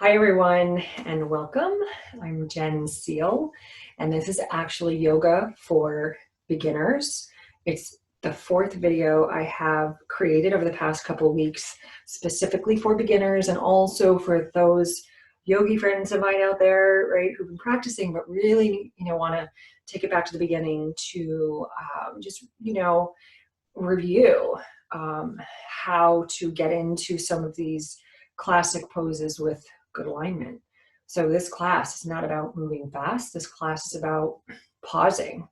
Hi everyone and welcome. I'm Jen Seal and this is actually yoga for beginners. It's the fourth video I have created over the past couple of weeks specifically for beginners and also for those yogi friends of mine out there, right, who've been practicing but really, want to take it back to the beginning to just, review how to get into some of these classic poses with good alignment. So this class is not about moving fast. This class is about pausing,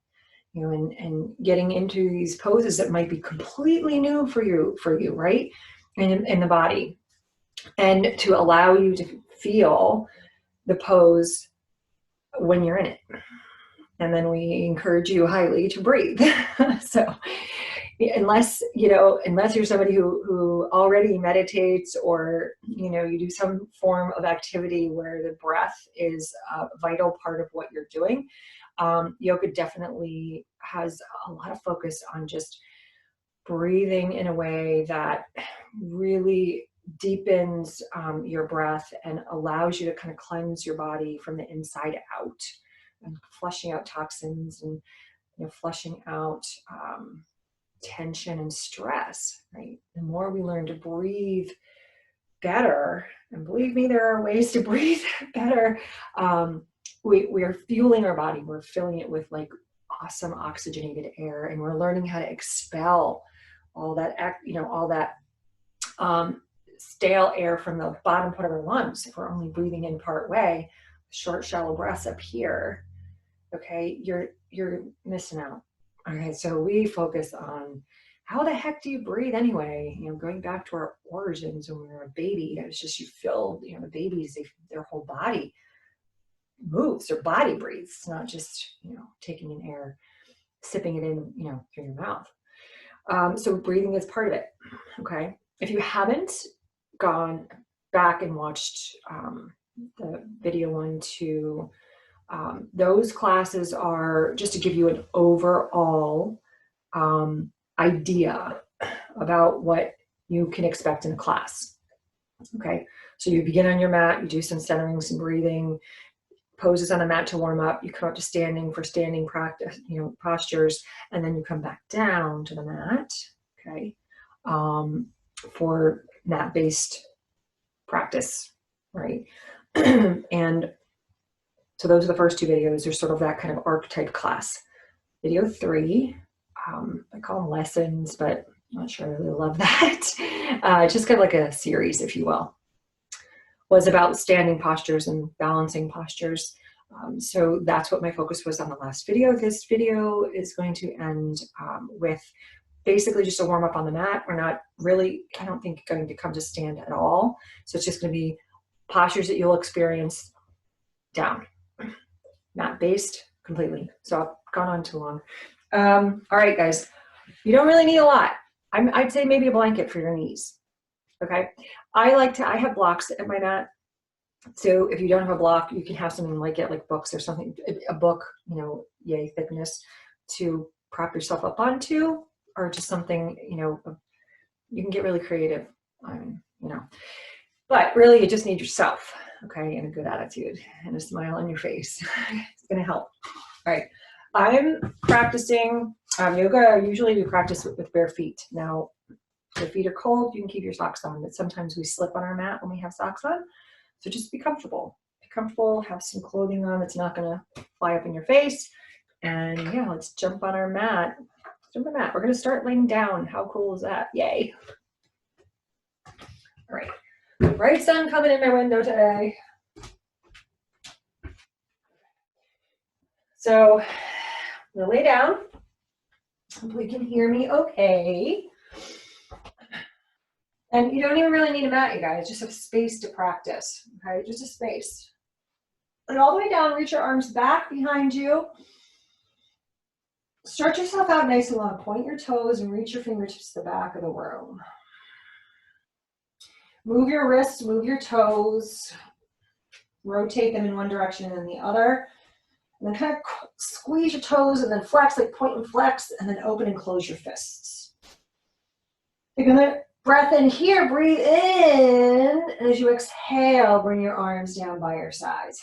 and getting into these poses that might be completely new for you, right? In the body, and to allow you to feel the pose when you're in it. And then we encourage you highly to breathe. So unless you're somebody who already meditates, or you do some form of activity where the breath is a vital part of what you're doing, yoga definitely has a lot of focus on just breathing in a way that really deepens your breath and allows you to kind of cleanse your body from the inside out, and flushing out toxins and flushing out tension and stress, right? The more we learn to breathe better, and believe me, there are ways to breathe better, we are fueling our body. We're filling it with like awesome oxygenated air, and we're learning how to expel all that, stale air from the bottom part of our lungs. If we're only breathing in part way, short, shallow breaths up here, okay, you're missing out. Okay, so we focus on how the heck do you breathe anyway? Going back to our origins when we were a baby, it's just you feel, the babies, their whole body moves, their body breathes. It's not just, taking in air, sipping it in, through your mouth. So breathing is part of it, okay? If you haven't gone back and watched the video 1, 2, those classes are just to give you an overall idea about what you can expect in a class. Okay, so you begin on your mat, you do some centering, some breathing, poses on the mat to warm up, you come up to standing for standing practice, postures, and then you come back down to the mat, okay, for mat-based practice, right? And so those are the first 2 videos. They're sort of that kind of archetype class. Video 3, I call them lessons, but I'm not sure I really love that. Just kind of like a series, if you will, was about standing postures and balancing postures. So that's what my focus was on the last video. This video is going to end with basically just a warm up on the mat. We're not really, I don't think, going to come to stand at all. So it's just going to be postures that you'll experience down. Mat based completely. So I've gone on too long. All right, guys, you don't really need a lot. I'd say maybe a blanket for your knees. Okay. I have blocks at my mat. So if you don't have a block, you can have something like it, like books or something, a book, yay thickness to prop yourself up onto, or just something, you can get really creative, but really you just need yourself. Okay, and a good attitude and a smile on your face. It's gonna help. All right, I'm practicing yoga. Usually we practice with bare feet. Now, if your feet are cold, you can keep your socks on, but sometimes we slip on our mat when we have socks on. So just be comfortable. Be comfortable, have some clothing on that's not gonna fly up in your face. And yeah, let's jump on our mat. Jump on the mat. We're gonna start laying down. How cool is that? Yay. All right. Bright sun coming in my window today. So I'm gonna lay down. Hopefully you can hear me okay. And you don't even really need a mat, you guys. Just have space to practice, okay? Just a space. And all the way down, reach your arms back behind you. Stretch yourself out nice and long. Point your toes and reach your fingertips to the back of the room. Move your wrists, move your toes, rotate them in one direction and then the other. And then kind of squeeze your toes and then flex, like point and flex, and then open and close your fists. Take a breath in here, breathe in, and as you exhale, bring your arms down by your sides.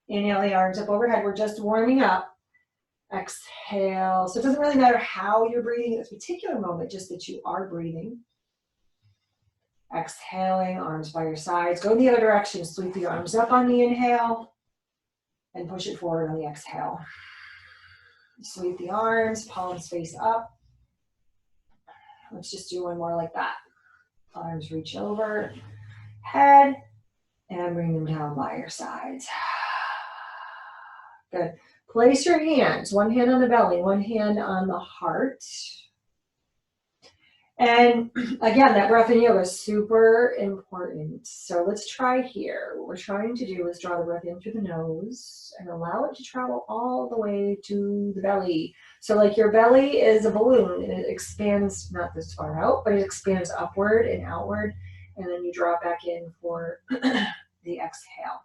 Inhale the arms up overhead. We're just warming up. Exhale. So it doesn't really matter how you're breathing at this particular moment, just that you are breathing. Exhaling, arms by your sides. Go in the other direction. Sweep the arms up on the inhale and push it forward on the exhale. Sweep the arms, palms face up. Let's just do one more like that. Arms reach over, head, and bring them down by your sides. Good. Place your hands, one hand on the belly, one hand on the heart. And again, that breath in yoga is super important. So let's try here. What we're trying to do is draw the breath in through the nose and allow it to travel all the way to the belly. So like your belly is a balloon and it expands not this far out, but it expands upward and outward. And then you draw it back in for the exhale.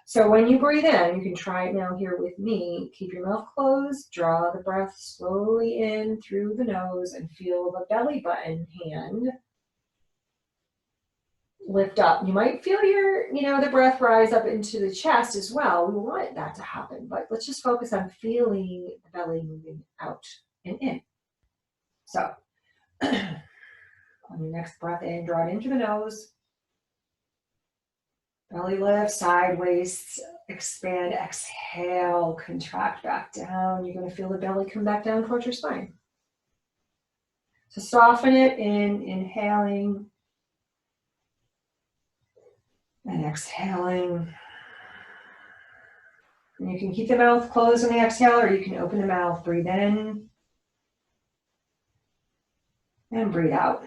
So when you breathe in, you can try it now here with me. Keep your mouth closed, draw the breath slowly in through the nose and feel the belly button hand lift up. You might feel the breath rise up into the chest as well. We want that to happen, but let's just focus on feeling the belly moving out and in. So on your next breath in, draw it in through the nose. Belly lift, sideways, expand, exhale, contract back down. You're going to feel the belly come back down towards your spine. So soften it in inhaling and exhaling. And you can keep the mouth closed on the exhale, or you can open the mouth, breathe in and breathe out.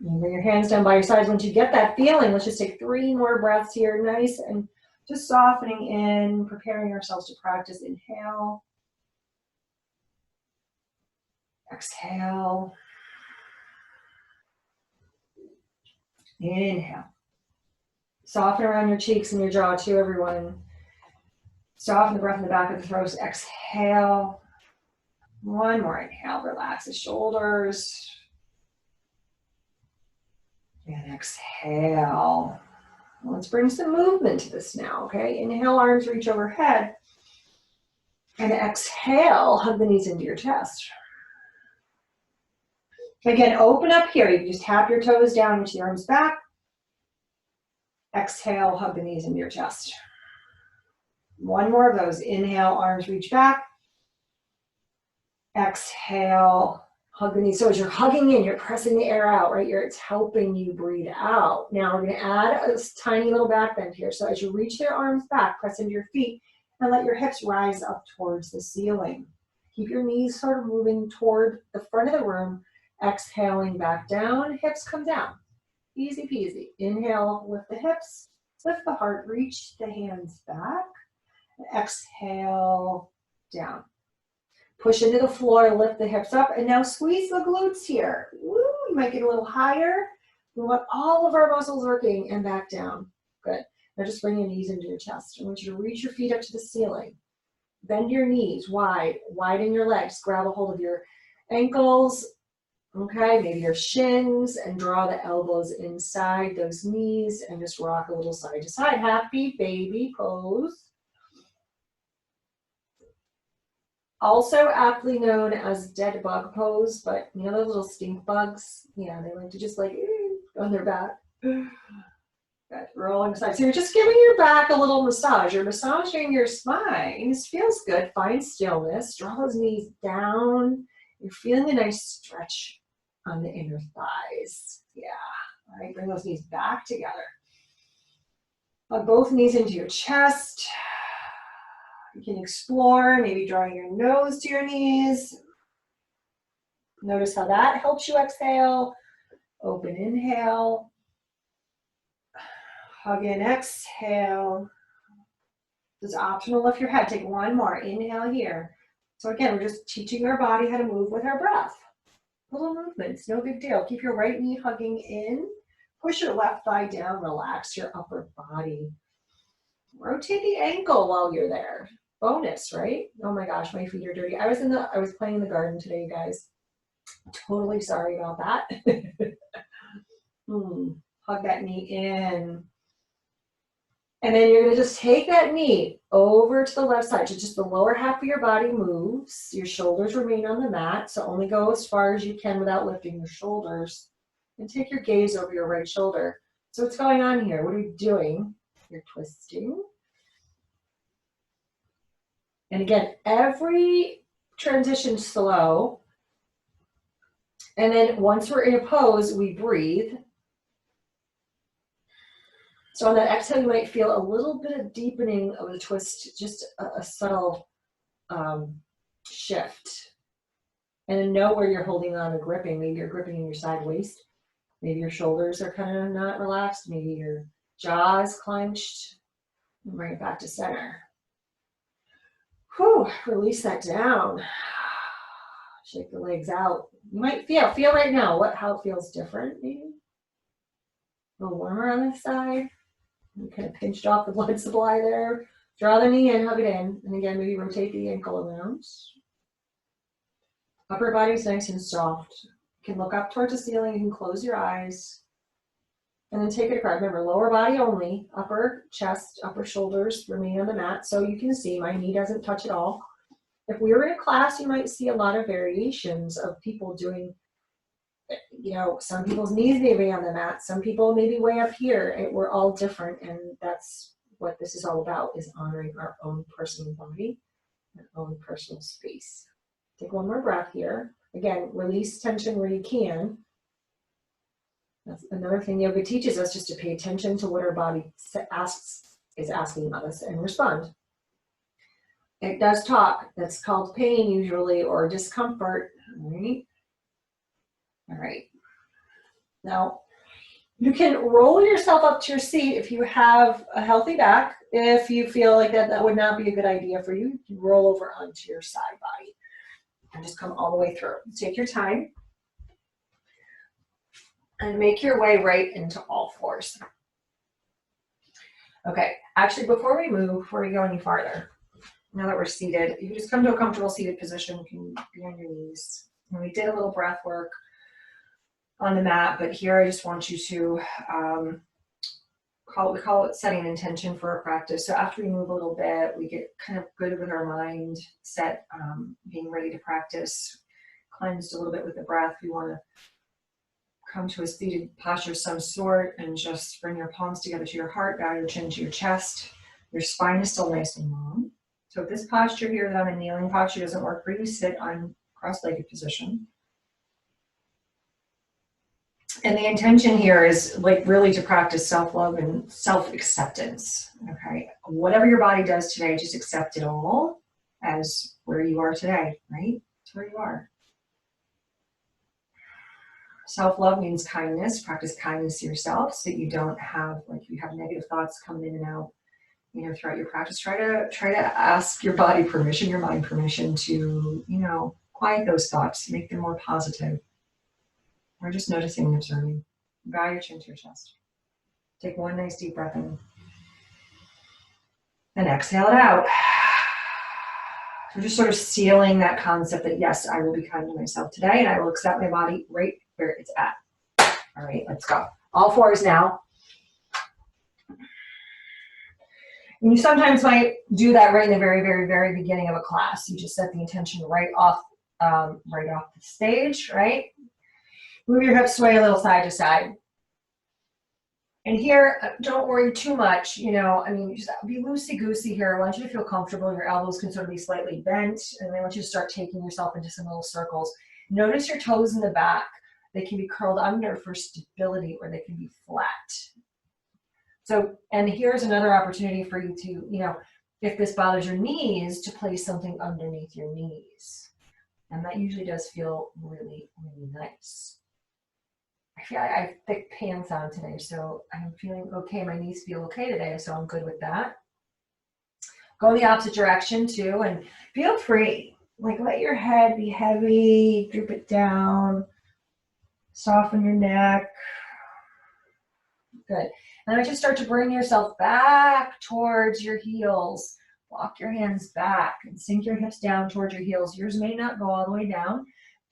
You bring your hands down by your sides. Once you get that feeling, let's just take 3 more breaths here. Nice and just softening in, preparing ourselves to practice. Inhale. Exhale. Inhale. Soften around your cheeks and your jaw too, everyone. Soften the breath in the back of the throat. Exhale. One more inhale. Relax the shoulders. And exhale. Let's bring some movement to this now, okay? Inhale, arms reach overhead. And exhale, hug the knees into your chest. Again, open up here. You can just tap your toes down, reach the arms back. Exhale, hug the knees into your chest. One more of those. Inhale, arms reach back. Exhale, hug the knees. So as you're hugging in, you're pressing the air out, right? It's helping you breathe out. Now we're going to add a tiny little back bend here. So as you reach your arms back, press into your feet and let your hips rise up towards the ceiling. Keep your knees sort of moving toward the front of the room. Exhaling back down, hips come down. Easy peasy. Inhale, lift the hips, lift the heart, reach the hands back. Exhale, down. Push into the floor, lift the hips up, and now squeeze the glutes here. Woo, you might get a little higher. We want all of our muscles working and back down. Good. Now just bring your knees into your chest. I want you to reach your feet up to the ceiling. Bend your knees wide, widen your legs. Grab a hold of your ankles, okay, maybe your shins, and draw the elbows inside those knees and just rock a little side to side. Happy baby pose. Also aptly known as dead bug pose, but you know those little stink bugs? Yeah, they like to just like on their back. Good. Rolling side. So you're just giving your back a little massage. You're massaging your spine. This feels good. Find stillness. Draw those knees down. You're feeling a nice stretch on the inner thighs. Yeah. All right, bring those knees back together. Hug both knees into your chest. You can explore, maybe drawing your nose to your knees. Notice how that helps you exhale. Open inhale. Hug in, exhale. It's optional, lift your head. Take one more. Inhale here. So again, we're just teaching our body how to move with our breath. Little movements, no big deal. Keep your right knee hugging in. Push your left thigh down. Relax your upper body. Rotate the ankle while you're there. Bonus, right? Oh my gosh, my feet are dirty. I was playing in the garden today, you guys. Totally sorry about that. Hug that knee in. And then you're gonna just take that knee over to the left side. So just the lower half of your body moves. Your shoulders remain on the mat. So only go as far as you can without lifting your shoulders. And take your gaze over your right shoulder. So what's going on here? What are you doing? You're twisting. And again, every transition slow. And then once we're in a pose, we breathe. So on that exhale, you might feel a little bit of deepening of the twist, just a subtle shift. And then know where you're holding on or gripping. Maybe you're gripping in your side waist. Maybe your shoulders are kind of not relaxed. Maybe your jaw is clenched. And bring it back to center. Whew, release that down. Shake the legs out. You might feel right now how it feels different, maybe. A little warmer on this side. You kind of pinched off the blood supply there. Draw the knee in, hug it in. And again, maybe rotate the ankle around. Upper body's nice and soft. You can look up towards the ceiling. You can close your eyes. And then take it across. Remember, lower body only. Upper chest, upper shoulders remain on the mat. So you can see my knee doesn't touch at all. If we were in a class, you might see a lot of variations of people doing, some people's knees may be on the mat, some people maybe way up here. We're all different, and that's what this is all about, is honoring our own personal body, our own personal space. Take one more breath here. Again, release tension where you can. That's another thing yoga teaches us, just to pay attention to what our body is asking of us and respond. It does talk. That's called pain usually, or discomfort. All right. All right. Now, you can roll yourself up to your seat if you have a healthy back. If you feel like that would not be a good idea for you, you roll over onto your side body and just come all the way through. Take your time and make your way right into all fours. Okay. Actually, before we go any farther, now that we're seated, you can just come to a comfortable seated position. You can be on your knees. And we did a little breath work on the mat, but here I just want you to we call it setting an intention for a practice. So after we move a little bit, we get kind of good with our mind set, being ready to practice, cleansed a little bit with the breath. We want to come to a seated posture of some sort and just bring your palms together to your heart, bow your chin to your chest. Your spine is still nice and long. So if this posture here that I'm in, kneeling posture, doesn't work for you, sit on cross-legged position. And the intention here is really to practice self-love and self-acceptance, okay? Whatever your body does today, just accept it all as where you are today, right? It's where you are. Self-love means kindness. Practice kindness to yourself so that you don't have, you have negative thoughts coming in and out, throughout your practice. Try to ask your body permission, your mind permission to, quiet those thoughts, make them more positive. Or just noticing and observing. Bow your chin to your chest. Take one nice deep breath in. And exhale it out. So just sort of sealing that concept that, yes, I will be kind to myself today, and I will accept my body right where it's at. All right, let's go. All fours now. And you sometimes might do that right in the very, very, very beginning of a class. You just set the intention right off the stage, right? Move your hips sway a little side to side. And here, don't worry too much, just be loosey-goosey here. I want you to feel comfortable. Your elbows can sort of be slightly bent. And I want you to start taking yourself into some little circles. Notice your toes in the back. They can be curled under for stability, or they can be flat. So, and here's another opportunity for you to, if this bothers your knees, to place something underneath your knees. And that usually does feel really, really nice. I have thick pants on today, so I'm feeling okay. My knees feel okay today, so I'm good with that. Go in the opposite direction too, and feel free. Let your head be heavy, droop it down, soften your neck. Good. And I want you to start to bring yourself back towards your heels. Walk your hands back and sink your hips down towards your heels. Yours may not go all the way down.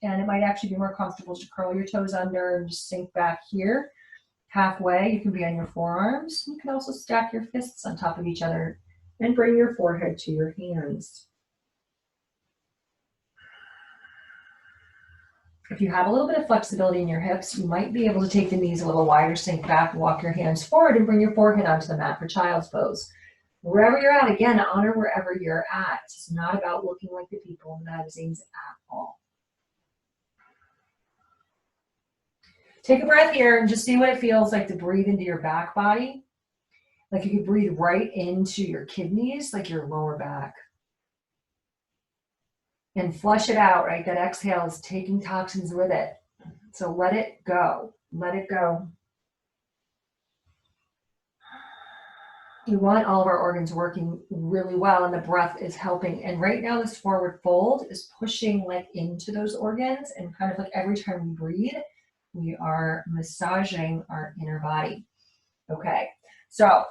And it might actually be more comfortable to curl your toes under and just sink back here. Halfway, you can be on your forearms. You can also stack your fists on top of each other and bring your forehead to your hands. If you have a little bit of flexibility in your hips, you might be able to take the knees a little wider, sink back, walk your hands forward, and bring your forehead onto the mat for child's pose. Wherever you're at, again, honor wherever you're at. It's not about looking like the people in the magazines at all. Take a breath here and just see what it feels like to breathe into your back body. Like you could breathe right into your kidneys, like your lower back. And flush it out, right? That exhale is taking toxins with it. So let it go. Let it go. We want all of our organs working really well, and the breath is helping. And right now, this forward fold is pushing like into those organs, and kind of like every time we breathe, we are massaging our inner body. Okay, so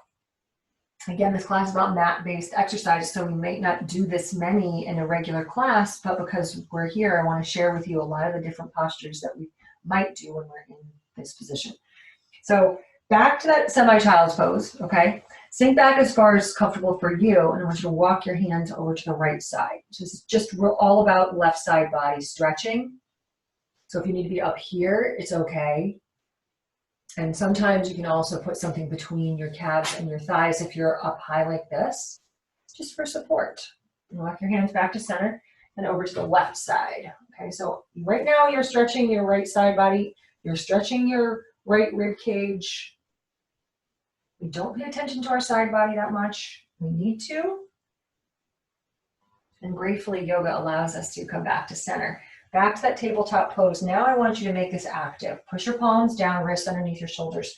again, this class is about mat-based exercises, so we may not do this many in a regular class, but because we're here, I want to share with you a lot of the different postures that we might do when we're in this position. So back to that semi-child's pose, okay? Sink back as far as comfortable for you, and I want you to walk your hands over to the right side. So this is just all about left side body stretching. So if you need to be up here, it's okay. And sometimes you can also put something between your calves and your thighs if you're up high like this, just for support. Walk your hands back to center and over to the left side. Okay, so right now you're stretching your right side body, you're stretching your right rib cage. We don't pay attention to our side body that much. We need to. And gratefully, yoga allows us to come back to center. Back to that tabletop pose. Now I want you to make this active. Push your palms down, wrists underneath your shoulders.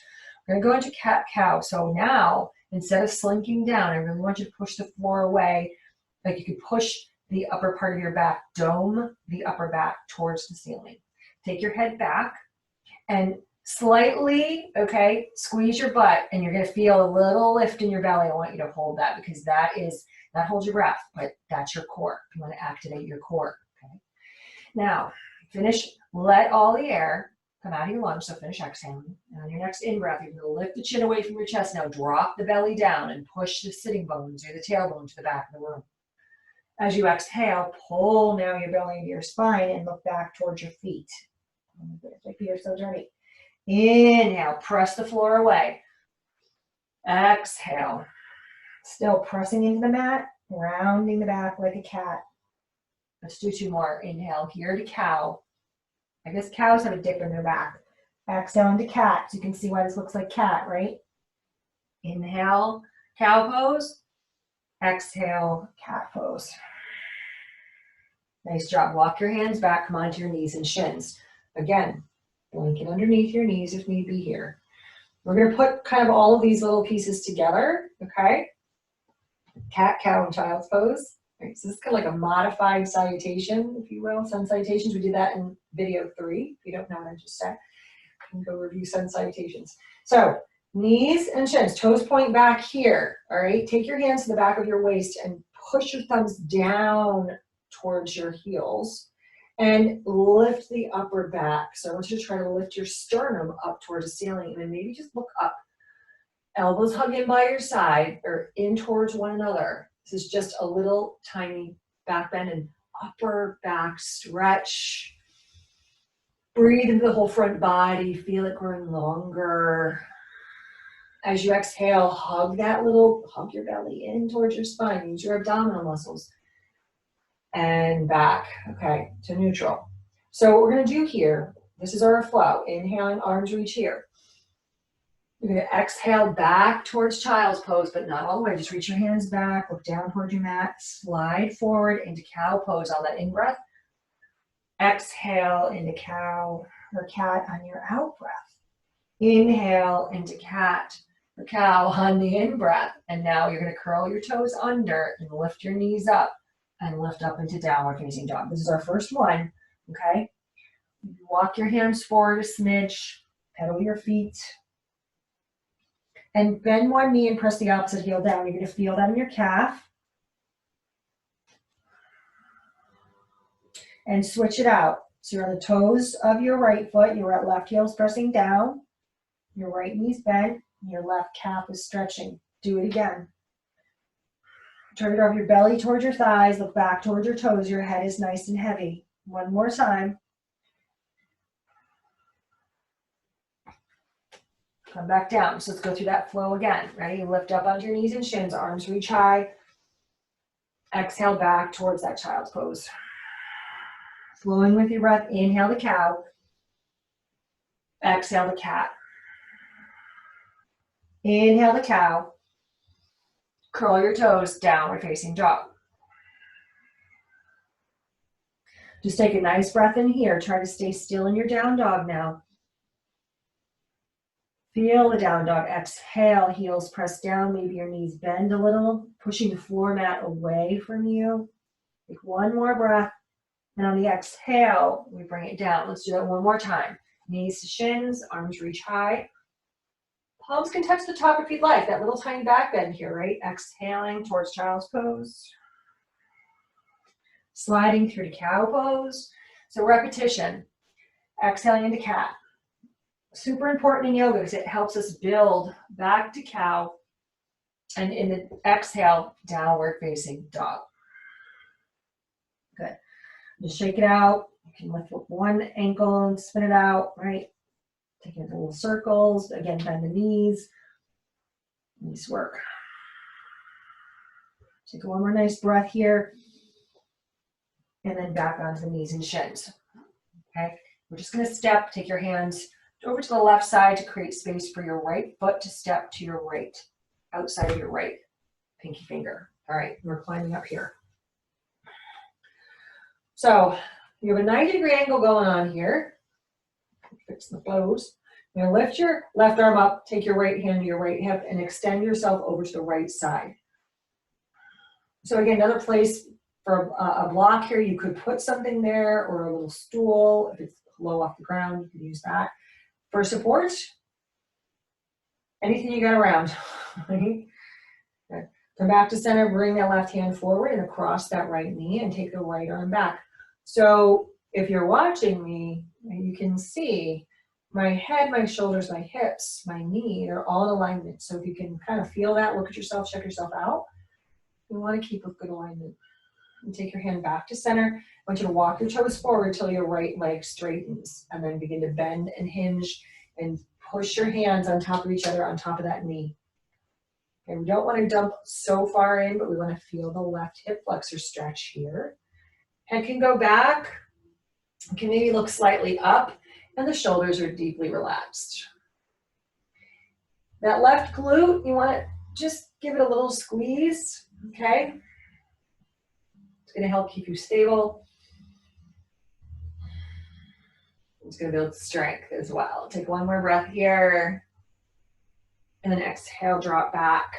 We're gonna go into cat-cow. So now, instead of slinking down, I really want you to push the floor away. Like you could push the upper part of your back, dome the upper back towards the ceiling. Take your head back and slightly, okay, squeeze your butt, and you're gonna feel a little lift in your belly. I want you to hold that because that holds your breath, but that's your core. You wanna activate your core, okay? Now, finish, let all the air come out of your lungs, so finish exhaling. And on your next in-breath, you're gonna lift the chin away from your chest. Now drop the belly down and push the sitting bones or the tailbone to the back of the room. As you exhale, pull now your belly into your spine and look back towards your feet. Oh my goodness, my feet are so dirty. Inhale, press the floor away. Exhale, still pressing into the mat, rounding the back like a cat. Let's do two more. Inhale here to cow. I guess cows have a dip in their back. Exhale into cat. So you can see why this looks like cat, right? Inhale, cow pose. Exhale, cat pose. Nice job. Walk your hands back. Come onto your knees and shins. Again, blanket underneath your knees if need be here. We're going to put kind of all of these little pieces together, okay? Cat, cow, and child's pose. Right, so this is kind of like a modified salutation, if you will. Sun salutations. We did that in video 3. If you don't know what I just said, you can go review sun salutations. So knees and shins, toes point back here. All right, take your hands to the back of your waist and push your thumbs down towards your heels and lift the upper back. So I want you to try to lift your sternum up towards the ceiling and then maybe just look up. Elbows hug in by your side or in towards one another. This is just a little tiny back bend and upper back stretch. Breathe into the whole front body. Feel it growing longer. As you exhale, hug your belly in towards your spine. Use your abdominal muscles. And back, okay, to neutral. So what we're gonna do here, this is our flow. Inhaling, arms reach here. You're going to exhale back towards child's pose, but not all the way. Just reach your hands back, look down towards your mat, slide forward into cow pose on that in-breath. Exhale into cow or cat on your out-breath. Inhale into cat or cow on the in-breath. And now you're going to curl your toes under and lift your knees up and lift up into downward facing dog. This is our first one, okay? Walk your hands forward a smidge, pedal your feet. And bend one knee and press the opposite heel down. You're going to feel that in your calf. And switch it out. So you're on the toes of your right foot, your left heel is pressing down, your right knee's bent, and your left calf is stretching. Do it again. Turn it over your belly towards your thighs, look back towards your toes, your head is nice and heavy. One more time. Come back down. So let's go through that flow again. Ready? Lift up onto your knees and shins, arms reach high. Exhale back towards that child's pose. Flowing with your breath, inhale the cow. Exhale the cat. Inhale the cow. Curl your toes, downward facing dog. Just take a nice breath in here. Try to stay still in your down dog now. Feel the down dog. Exhale, heels press down. Maybe your knees bend a little, pushing the floor mat away from you. Take one more breath. And on the exhale, we bring it down. Let's do that one more time. Knees to shins, arms reach high. Palms can touch the top if you'd like. That little tiny back bend here, right? Exhaling towards child's pose. Sliding through to cow pose. So repetition. Exhaling into cat. Super important in yoga because it helps us build back to cow. And in the exhale, downward facing dog. Good. Just shake it out. You can lift with one ankle and spin it out, right? Taking it in little circles. Again, bend the knees. Nice work. Take one more nice breath here. And then back onto the knees and shins. Okay? We're just going to step. Take your hands over to the left side to create space for your right foot to step to your right, outside of your right pinky finger. All right, we're climbing up here. So you have a 90-degree angle going on here. Fix the pose. You're going to lift your left arm up, take your right hand to your right hip, and extend yourself over to the right side. So again, another place for a block here, you could put something there or a little stool. If it's low off the ground, you could use that. For support, anything you got around. Okay. Come back to center, bring that left hand forward and across that right knee and take the right arm back. So if you're watching me, you can see my head, my shoulders, my hips, my knee, they're all in alignment. So if you can kind of feel that, look at yourself, check yourself out. You want to keep with good alignment. And take your hand back to center. I want you to walk your toes forward till your right leg straightens and then begin to bend and hinge and push your hands on top of each other on top of that knee. Okay, we don't want to dump so far in, but we want to feel the left hip flexor stretch here. Head can go back. It can maybe look slightly up and the shoulders are deeply relaxed. That left glute, you want to just give it a little squeeze, okay? It's going to help keep you stable. It's going to build strength as well. Take one more breath here. And then exhale, drop back.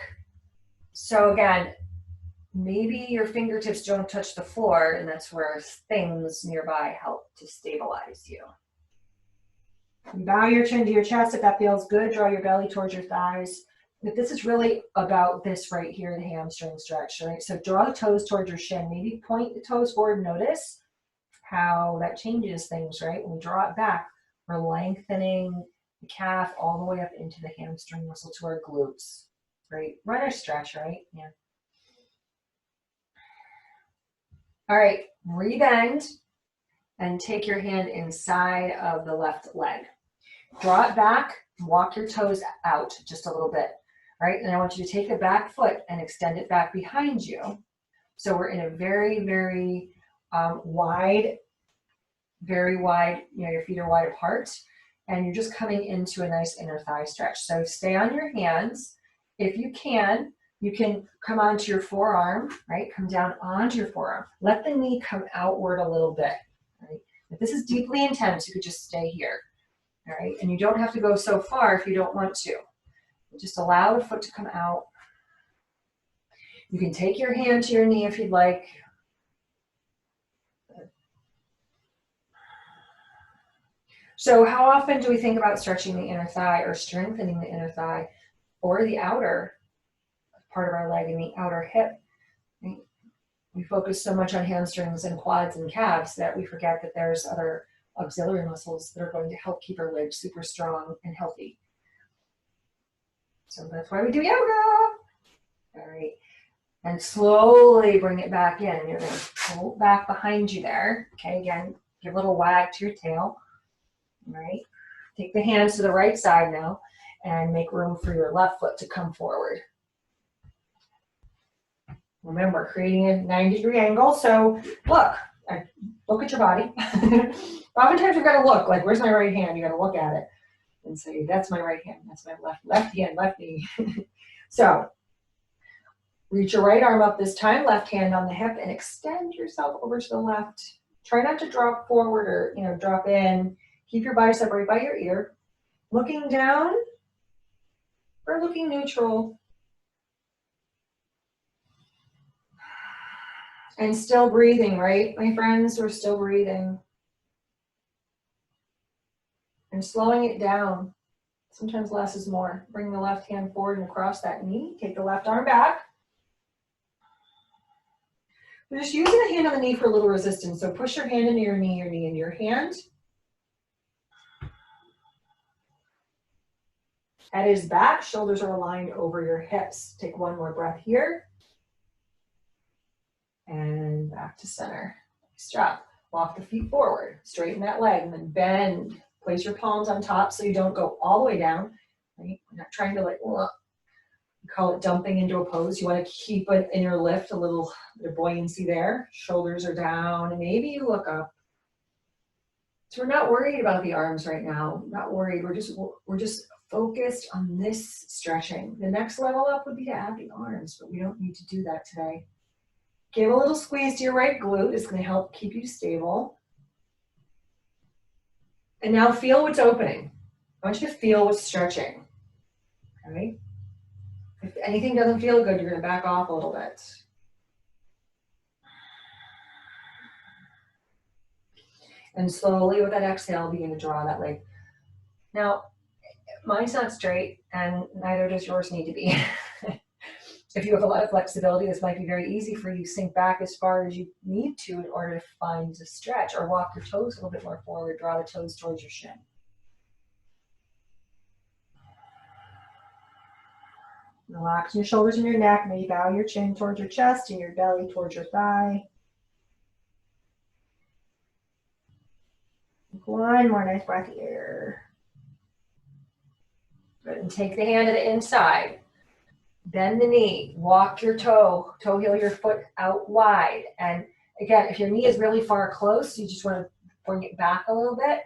So again, maybe your fingertips don't touch the floor, and that's where things nearby help to stabilize you. You bow your chin to your chest if that feels good. Draw your belly towards your thighs. But this is really about this right here, the hamstring stretch, right? So draw the toes towards your shin. Maybe point the toes forward. Notice how that changes things, right? When we draw it back, we're lengthening the calf all the way up into the hamstring muscle to our glutes, right? Runner stretch, right? Yeah. All right, rebend and take your hand inside of the left leg. Draw it back, walk your toes out just a little bit, right? And I want you to take the back foot and extend it back behind you. So we're in a very, very wide, your feet are wide apart, and you're just coming into a nice inner thigh stretch. So stay on your hands. If you can come onto your forearm, right? Come down onto your forearm. Let the knee come outward a little bit, right? If this is deeply intense, you could just stay here, all right? And you don't have to go so far if you don't want to. Just allow the foot to come out. You can take your hand to your knee if you'd like. So how often do we think about stretching the inner thigh or strengthening the inner thigh or the outer part of our leg and the outer hip? We focus so much on hamstrings and quads and calves that we forget that there's other auxiliary muscles that are going to help keep our legs super strong and healthy. So that's why we do yoga. All right. And slowly bring it back in. And you're going to pull it back behind you there. Okay, again, give a little wag to your tail. All right. Take the hands to the right side now and make room for your left foot to come forward. Remember, creating a 90-degree angle. So look at your body. Oftentimes we've got to look, like, where's my right hand? You got to look at it and say, that's my right hand. That's my left hand, left knee. So reach your right arm up this time, left hand on the hip, and extend yourself over to the left. Try not to drop forward or, drop in. Keep your bicep right by your ear. Looking down or looking neutral. And still breathing, right, my friends? We're still breathing. And slowing it down. Sometimes less is more. Bring the left hand forward and across that knee. Take the left arm back. We're just using the hand on the knee for a little resistance. So push your hand into your knee into your hand. Head is back, shoulders are aligned over your hips. Take one more breath here. And back to center. Nice job. Walk the feet forward, straighten that leg, and then bend. Place your palms on top so you don't go all the way down. Right? We're not trying to we call it dumping into a pose. You want to keep an inner lift, a little bit of buoyancy there. Shoulders are down, and maybe you look up. So we're not worried about the arms right now. Not worried. We're just focused on this stretching. The next level up would be to add the arms, but we don't need to do that today. Give a little squeeze to your right glute. It's going to help keep you stable. And now feel what's opening. I want you to feel what's stretching. Okay? If anything doesn't feel good, you're going to back off a little bit. And slowly with that exhale, begin to draw that leg. Now, mine's not straight, and neither does yours need to be. If you have a lot of flexibility, this might be very easy for you. Sink back as far as you need to in order to find the stretch, or walk your toes a little bit more forward. Draw the toes towards your shin. Relax your shoulders and your neck. Maybe bow your chin towards your chest and your belly towards your thigh. One more nice breath here. Good. And take the hand to the inside. Bend the knee. Walk your toe heel your foot out wide. And again, if your knee is really far close, you just want to bring it back a little bit.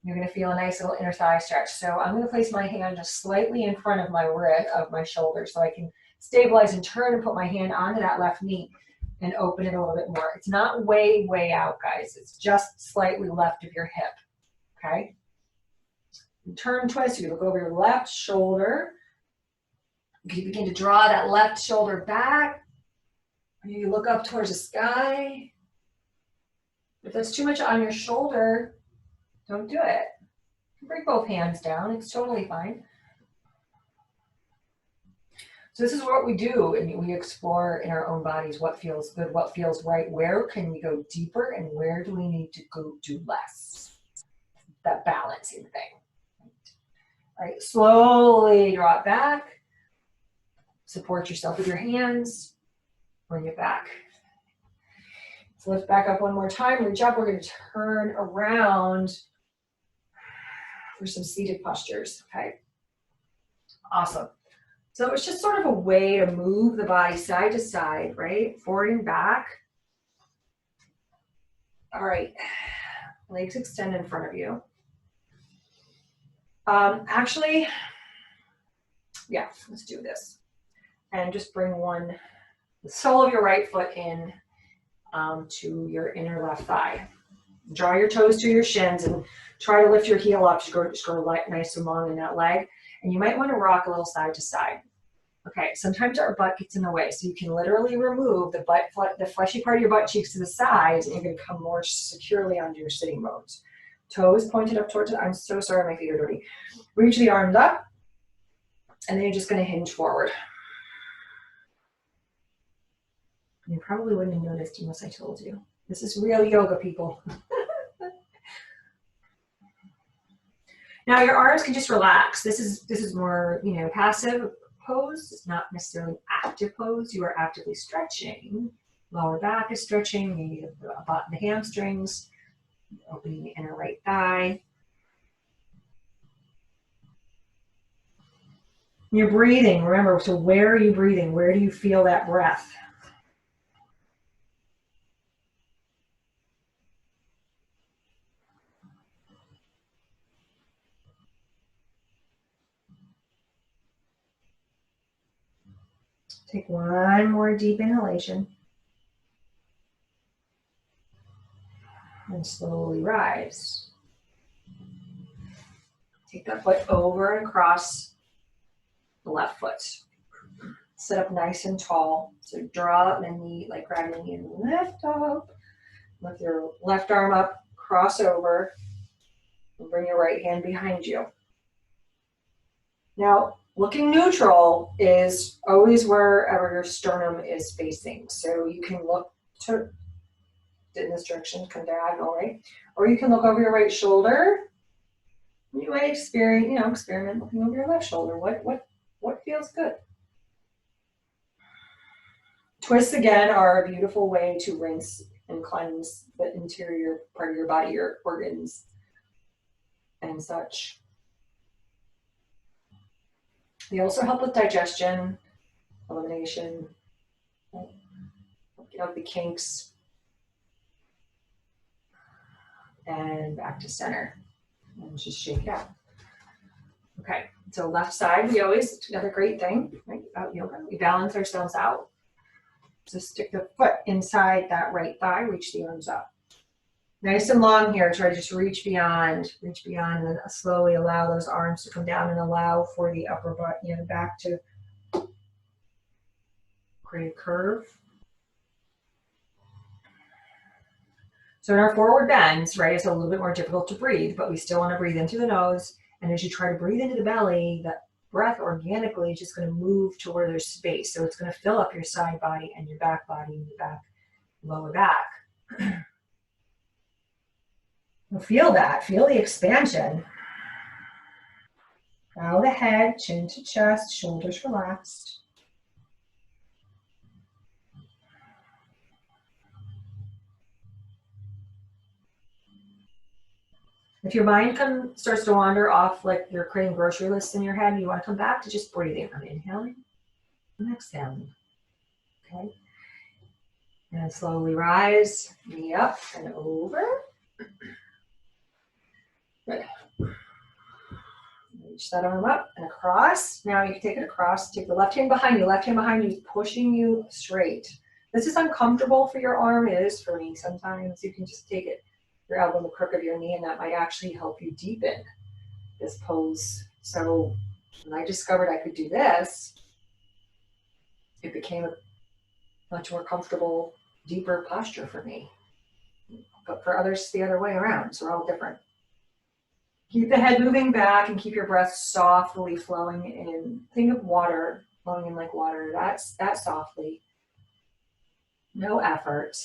You're going to feel a nice little inner thigh stretch. So I'm going to place my hand just slightly in front of my shoulder so I can stabilize and turn and put my hand onto that left knee and open it a little bit more. It's not way, way out, guys. It's just slightly left of your hip, okay? And turn twist, you look over your left shoulder. You begin to draw that left shoulder back. You look up towards the sky. If that's too much on your shoulder, don't do it. Bring both hands down. It's totally fine. So this is what we do, and we explore in our own bodies what feels good, what feels right, where can we go deeper, and where do we need to go do less. That balancing thing. All right, slowly draw it back. Support yourself with your hands. Bring it back. So lift back up one more time. Reach up. We're going to turn around for some seated postures. Okay. Awesome. So it's just sort of a way to move the body side to side, right? Forward and back. All right. Legs extend in front of you. Actually, yeah, let's do this. And just bring the sole of your right foot in to your inner left thigh. Draw your toes to your shins and try to lift your heel up. Just go nice and long in that leg. And you might want to rock a little side to side. Okay, sometimes our butt gets in the way, so you can literally remove the fleshy part of your butt cheeks to the sides, and you're going to come more securely onto your sitting bones. Toes pointed up towards it. I'm so sorry, my feet are dirty. Reach the arms up, and then you're just going to hinge forward. You probably wouldn't have noticed unless I told you. This is real yoga, people. Now your arms can just relax. This is more, you know, passive pose. It's not necessarily active pose. You are actively stretching. Lower back is stretching, maybe the hamstrings, opening the inner right thigh. You're breathing, remember, so where are you breathing? Where do you feel that breath? Take one more deep inhalation. And slowly rise. Take that foot over and across the left foot. Sit up nice and tall. So draw the knee, like grab your knee and lift up. Lift your left arm up, cross over, and bring your right hand behind you. Now, looking neutral is always wherever your sternum is facing. So you can look to in this direction, come diagonal, right? Or you can look over your right shoulder. You might experiment looking over your left shoulder. What feels good? Twists again are a beautiful way to rinse and cleanse the interior part of your body, your organs and such. They also help with digestion, elimination, get out the kinks, and back to center. And just shake it out. Okay, so left side, another great thing, right, about yoga, we balance ourselves out. So stick the foot inside that right thigh, reach the arms up. Nice and long here, try to just reach beyond, and then slowly allow those arms to come down and allow for the upper butt, back to create a curve. So in our forward bends, right, it's a little bit more difficult to breathe, but we still want to breathe in through the nose. And as you try to breathe into the belly, that breath organically is just going to move to where there's space. So it's going to fill up your side body and your back body and your back, lower back. Feel that, feel the expansion. Bow the head, chin to chest, shoulders relaxed. If your mind starts to wander off, like you're creating grocery lists in your head, you want to come back to just breathing. I'm inhaling and exhaling. Okay. And slowly rise, knee up and over. Good. Reach that arm up and across. Now you can take it across. Take the left hand behind you, pushing you straight. This is uncomfortable for your arm. It is for me sometimes. You can just take it, your elbow in the crook of your knee, and that might actually help you deepen this pose. So when I discovered I could do this, it became a much more comfortable, deeper posture for me. But for others, it's the other way around. So we're all different. Keep the head moving back and keep your breath softly flowing in. Think of water flowing in like water. That's that softly. No effort.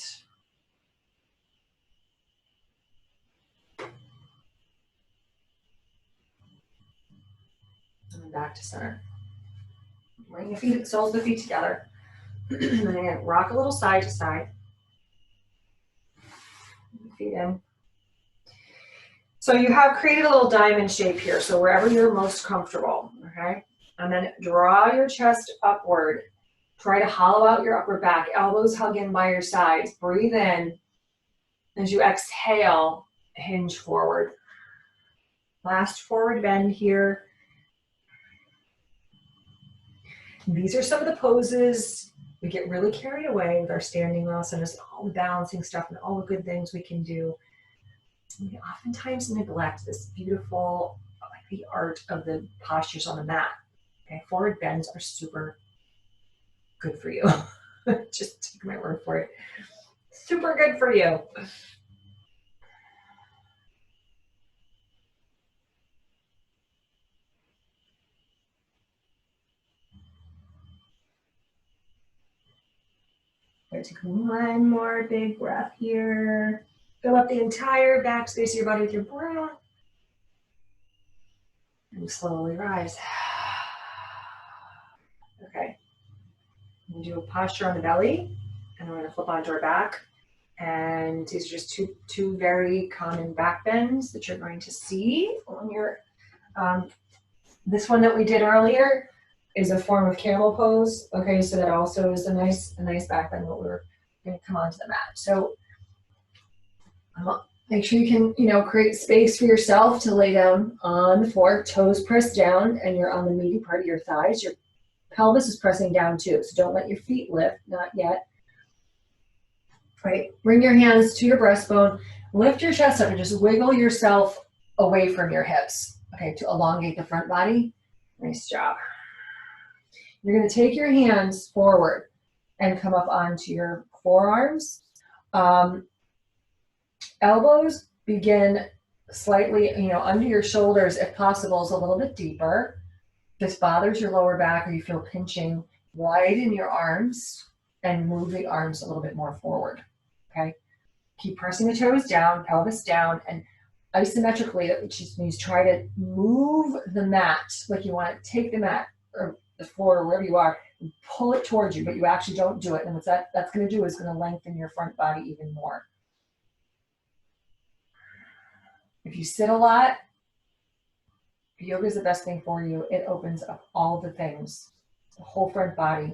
And back to center. Bring the soles of the feet together. And again, rock a little side to side. Feet in. So you have created a little diamond shape here. So wherever you're most comfortable, okay? And then draw your chest upward. Try to hollow out your upper back. Elbows hug in by your sides. Breathe in. As you exhale, hinge forward. Last forward bend here. These are some of the poses. We get really carried away with our standing asanas, all the balancing stuff and all the good things we can do. We oftentimes neglect this beautiful, like the art of the postures on the mat. Okay, forward bends are super good for you. Just take my word for it. Super good for you. Take one more big breath here. Fill up the entire backspace of your body with your breath. And slowly rise. Okay. We do a posture on the belly, and we're going to flip onto our back. And these are just two very common back bends that you're going to see on your, this one that we did earlier is a form of camel pose. Okay, so that also is a nice back bend, but we're going to come onto the mat. So make sure you can, create space for yourself to lay down on the floor, toes pressed down, and you're on the meaty part of your thighs. Your pelvis is pressing down too, so don't let your feet lift, not yet. Right, bring your hands to your breastbone, lift your chest up and just wiggle yourself away from your hips, okay, to elongate the front body. Nice job. You're going to take your hands forward and come up onto your forearms. Elbows begin slightly, under your shoulders if possible, is a little bit deeper. If this bothers your lower back or you feel pinching, widen your arms and move the arms a little bit more forward, okay? Keep pressing the toes down, pelvis down, and isometrically, which just means try to move the mat, like you want to take the mat or the floor or wherever you are, and pull it towards you, but you actually don't do it. And what that's going to do is going to lengthen your front body even more. If you sit a lot, yoga is the best thing for you. It opens up all the things, the whole front body,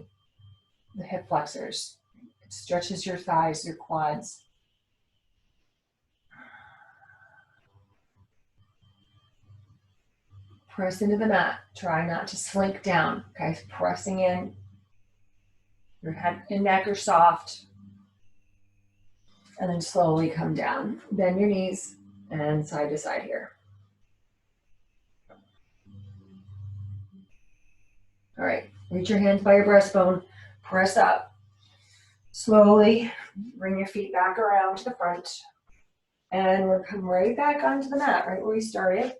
the hip flexors. It stretches your thighs, your quads. Press into the mat. Try not to slink down. Okay, pressing in. Your head and neck are soft. And then slowly come down. Bend your knees and side to side here. All right, reach your hands by your breastbone. Press up. Slowly bring your feet back around to the front. And we're coming right back onto the mat, right where we started.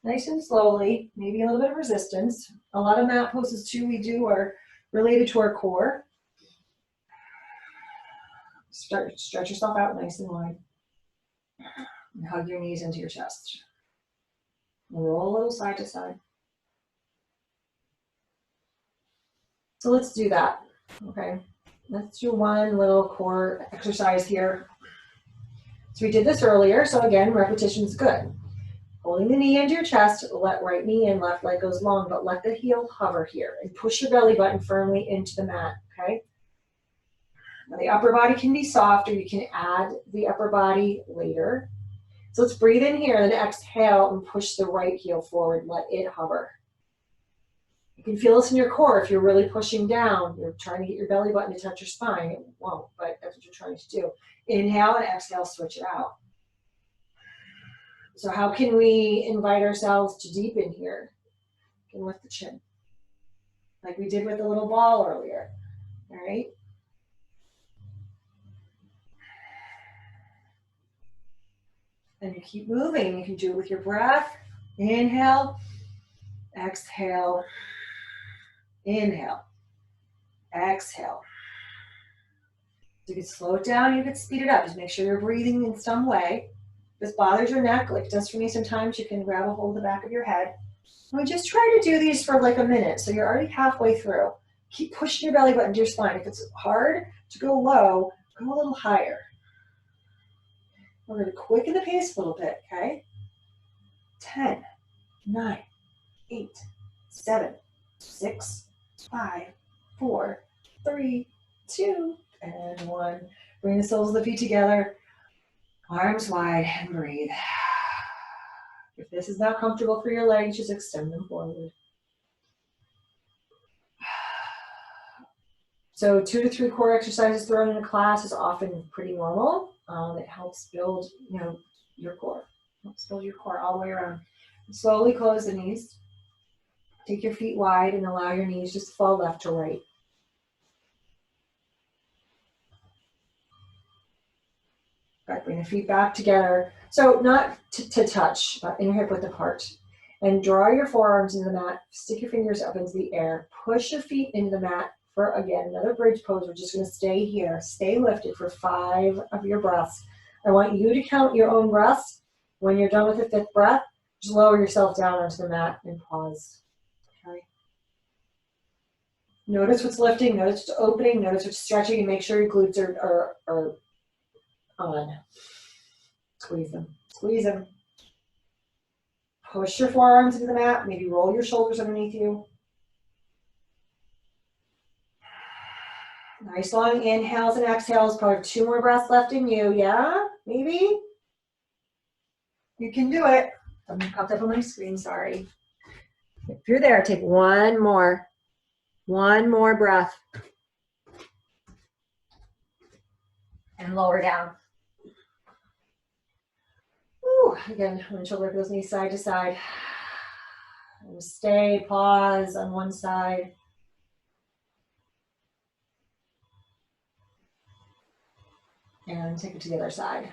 Nice and slowly, maybe a little bit of resistance. A lot of mat poses too we do are related to our core. Stretch yourself out nice and wide. And hug your knees into your chest. Roll a little side to side. So let's do that, okay? Let's do one little core exercise here. So we did this earlier, so again, repetition is good. Holding the knee into your chest, let right knee in, left leg goes long, but let the heel hover here and push your belly button firmly into the mat, okay? Now the upper body can be soft or you can add the upper body later. So let's breathe in here and then exhale and push the right heel forward, let it hover. You can feel this in your core if you're really pushing down, you're trying to get your belly button to touch your spine, it won't, but that's what you're trying to do. Inhale and exhale, switch it out. So how can we invite ourselves to deepen here? You can lift the chin, like we did with the little ball earlier, all right? And you keep moving. You can do it with your breath. Inhale, exhale, inhale, exhale. You can slow it down, you can speed it up. Just make sure you're breathing in some way. If this bothers your neck, like it does for me sometimes, you can grab a hold of the back of your head. And we just try to do these for like a minute. So you're already halfway through. Keep pushing your belly button to your spine. If it's hard to go low, go a little higher. We're going to quicken the pace a little bit, okay? 10, 9, 8, 7, 6, 5, 4, 3, 2, and 1. Bring the soles of the feet together, arms wide, and breathe. If this is not comfortable for your legs, just extend them forward. So 2 to 3 core exercises thrown in a class is often pretty normal. It helps build, your core. Helps build your core all the way around. Slowly close the knees. Take your feet wide and allow your knees just to fall left to right. Right, bring the feet back together. So not to touch, but in your hip width apart. And draw your forearms into the mat. Stick your fingers up into the air. Push your feet into the mat for, again, another bridge pose. We're just going to stay here. Stay lifted for 5 of your breaths. I want you to count your own breaths. When you're done with the 5th breath, Just lower yourself down onto the mat and pause. Okay. Notice what's lifting, notice what's opening, notice what's stretching, and make sure your glutes are on. Squeeze them. Squeeze them. Push your forearms into the mat. Maybe roll your shoulders underneath you. Nice long inhales and exhales. Probably 2 more breaths left in you. Yeah? Maybe? You can do it. Something popped up on my screen, sorry. If you're there, take one more breath. And lower down. Woo. Again, one shoulder goes knee side to side. And stay, pause on one side. And take it to the other side.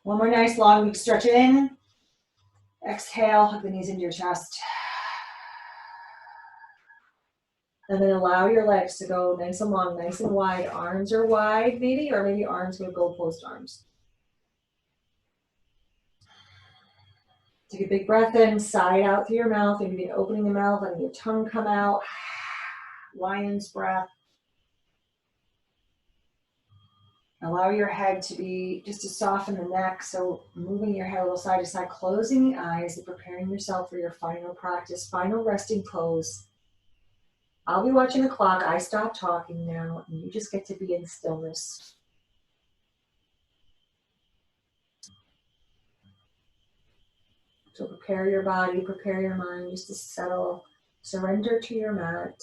One more nice long big stretch in. Exhale, hug the knees into your chest. And then allow your legs to go nice and long, nice and wide. Arms are wide maybe, or maybe arms with goalpost arms. Take a big breath in, sigh out through your mouth. Maybe opening the mouth, letting your tongue come out. Lion's breath. Allow your head to be, just to soften the neck. So moving your head a little side to side, closing the eyes and preparing yourself for your final practice, final resting pose. I'll be watching the clock. I stop talking now, and you just get to be in stillness. So prepare your body, prepare your mind just to settle. Surrender to your mat.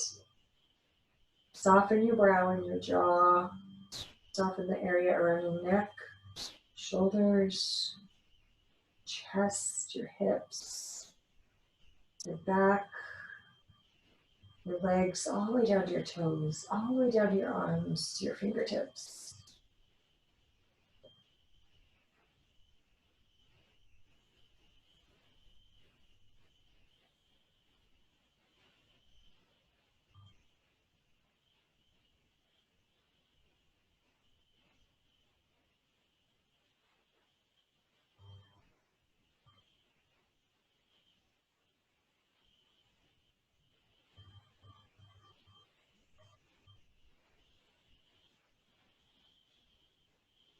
Soften your brow and your jaw. Soften the area around your neck, shoulders, chest, your hips, your back, your legs, all the way down to your toes, all the way down to your arms, to your fingertips.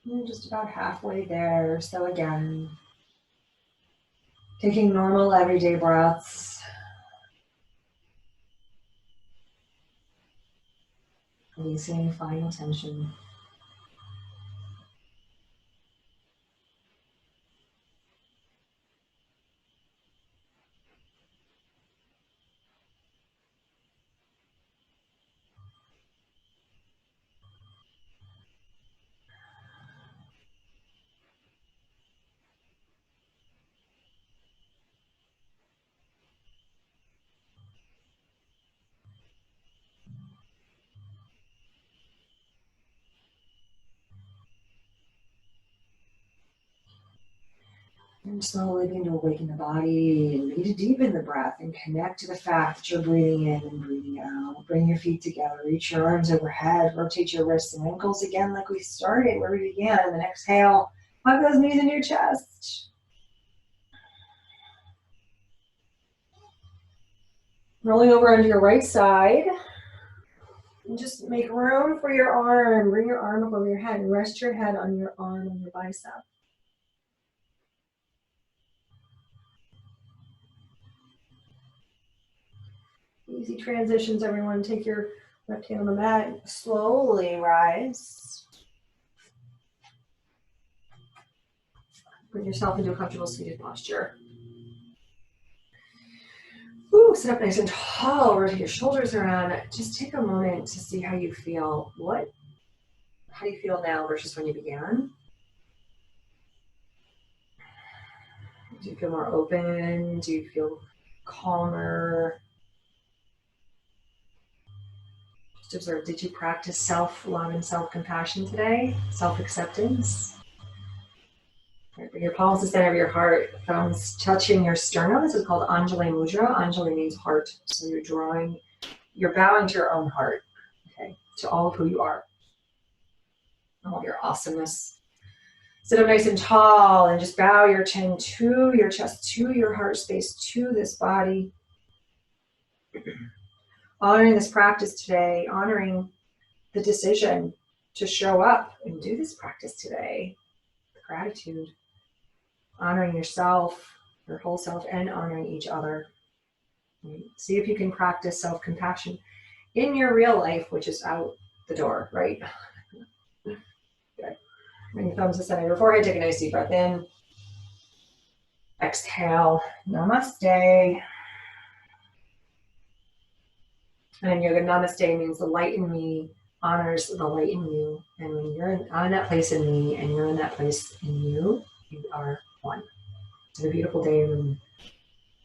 You're just about halfway there. So again, taking normal everyday breaths. Releasing any final tension. And slowly begin to awaken the body and begin to deepen the breath and connect to the fact that you're breathing in and breathing out. Bring your feet together, reach your arms overhead, rotate your wrists and ankles again like we started, where we began. And then exhale, hug those knees into your chest. Rolling over onto your right side. And just make room for your arm. Bring your arm up over your head and rest your head on your arm and your bicep. Easy transitions, everyone. Take your left hand on the mat and slowly rise. Bring yourself into a comfortable seated posture. Ooh, sit up nice and tall. Rotate your shoulders around. Just take a moment to see how you feel. How do you feel now versus when you began? Do you feel more open? Do you feel calmer? Just observe, did you practice self-love and self-compassion today? Self-acceptance? Right, bring your palms to the center of your heart, thumbs touching your sternum. This is called Anjali Mudra. Anjali means heart. So you're bowing to your own heart, okay, to all of who you are, all of your awesomeness. Sit up nice and tall and just bow your chin to your chest, to your heart space, to this body. Honoring this practice today, honoring the decision to show up and do this practice today. Gratitude. Honoring yourself, your whole self, and honoring each other. See if you can practice self-compassion in your real life, which is out the door, right? Good. Bring your thumbs to the center of your forehead. Take a nice deep breath in. Exhale. Namaste. And in yoga, namaste means the light in me honors the light in you. And when you're in that place in me and you're in that place in you, you are one. Have a beautiful day and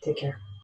take care.